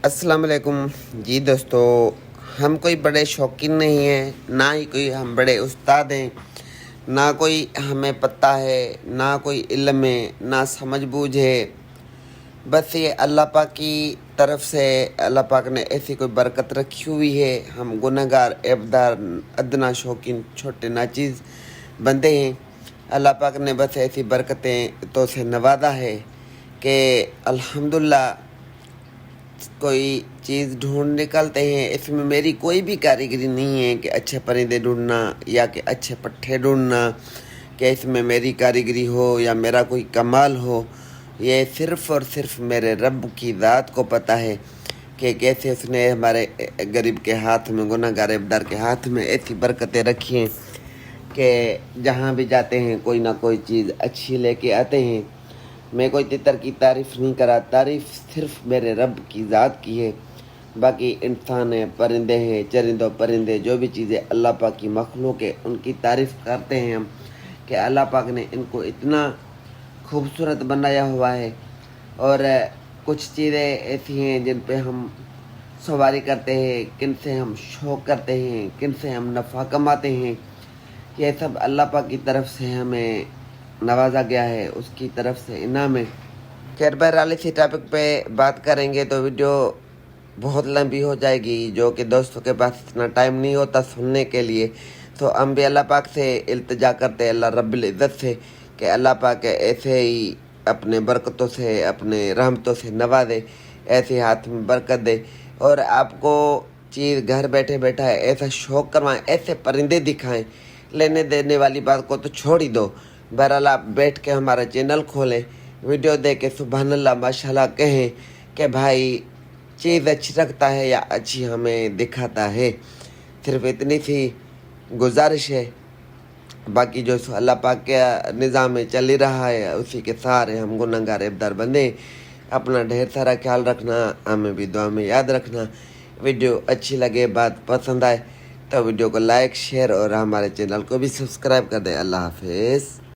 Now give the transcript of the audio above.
अस्सलाम वालेकुम जी दोस्तों। हम कोई बड़े शौकीन नहीं हैं, ना ही कोई हम बड़े उस्ताद हैं, ना कोई हमें पता है, ना कोई इल्म है, ना समझ बूझ है। बस ये अल्लाह पाक की तरफ से अल्लाह पाक ने ऐसी कोई बरकत रखी हुई है। हम गुनहगार, ऐबदार, अदना शौकीन, छोटे नाचीज़ बंदे हैं। अल्लाह पाक ने बस ऐसी बरकतें तो से नवाजा है कि अल्हम्दुलिल्लाह कोई चीज़ ढूंढ निकलते हैं। इसमें मेरी कोई भी कारीगरी नहीं है कि अच्छे परिंदे ढूंढना या कि अच्छे पट्ठे ढूंढना, कि इसमें मेरी कारीगरी हो या मेरा कोई कमाल हो। ये सिर्फ़ और सिर्फ मेरे रब की ज़ात को पता है कि कैसे उसने हमारे गरीब के हाथ में, गुनहगार ऐबदार के हाथ में ऐसी बरकतें रखी हैं कि जहाँ भी जाते हैं कोई ना कोई चीज़ अच्छी लेके आते हैं। मैं कोई तितर की तारीफ़ नहीं करा, तारीफ़ सिर्फ मेरे रब की ज़ात की है। बाकी इंसान हैं, परिंदे हैं, चरिंदों परिंदे, जो भी चीज़ें अल्लाह पाक की मखलूक है, उनकी तारीफ़ करते हैं हम कि अल्लाह पाक ने इनको इतना खूबसूरत बनाया हुआ है। और कुछ चीज़ें ऐसी हैं जिन पे हम सवारी करते हैं, किन से हम शौक़ करते हैं, किन से हम नफ़ा कमाते हैं। ये सब अल्लाह पाक की तरफ से हमें नवाजा गया है, उसकी तरफ से इनाम है। खैर बहरहाल इसी टॉपिक पे बात करेंगे तो वीडियो बहुत लंबी हो जाएगी, जो कि दोस्तों के पास इतना टाइम नहीं होता सुनने के लिए। तो हम भी अल्लाह पाक से इल्तिजा करते हैं, अल्लाह रब्बुल इज़्ज़त से, कि अल्लाह पाक ऐसे ही अपने बरकतों से, अपने रहमतों से नवाजे, ऐसे हाथ में बरकत दे और आपको चीज़ घर बैठे बैठा ऐसा शौक़ करवाएं, ऐसे परिंदे दिखाएं। लेने देने वाली बात को तो छोड़ ही दो। बहरहाल आप बैठ के हमारा चैनल खोलें, वीडियो देख के सुबहान अल्लाह माशाल्लाह कहें कि भाई चीज़ अच्छी रखता है या अच्छी हमें दिखाता है। सिर्फ इतनी सी गुजारिश है। बाकी जो अल्लाह पाक के निज़ाम में चल ही रहा है, उसी के सहारे हम गुनहगार ऐबदार बंदे। अपना ढेर सारा ख्याल रखना, हमें भी दुआ में याद रखना। वीडियो अच्छी लगे, बात पसंद आए तो वीडियो को लाइक, शेयर और हमारे चैनल को भी सब्सक्राइब कर दें। अल्लाह हाफिज़।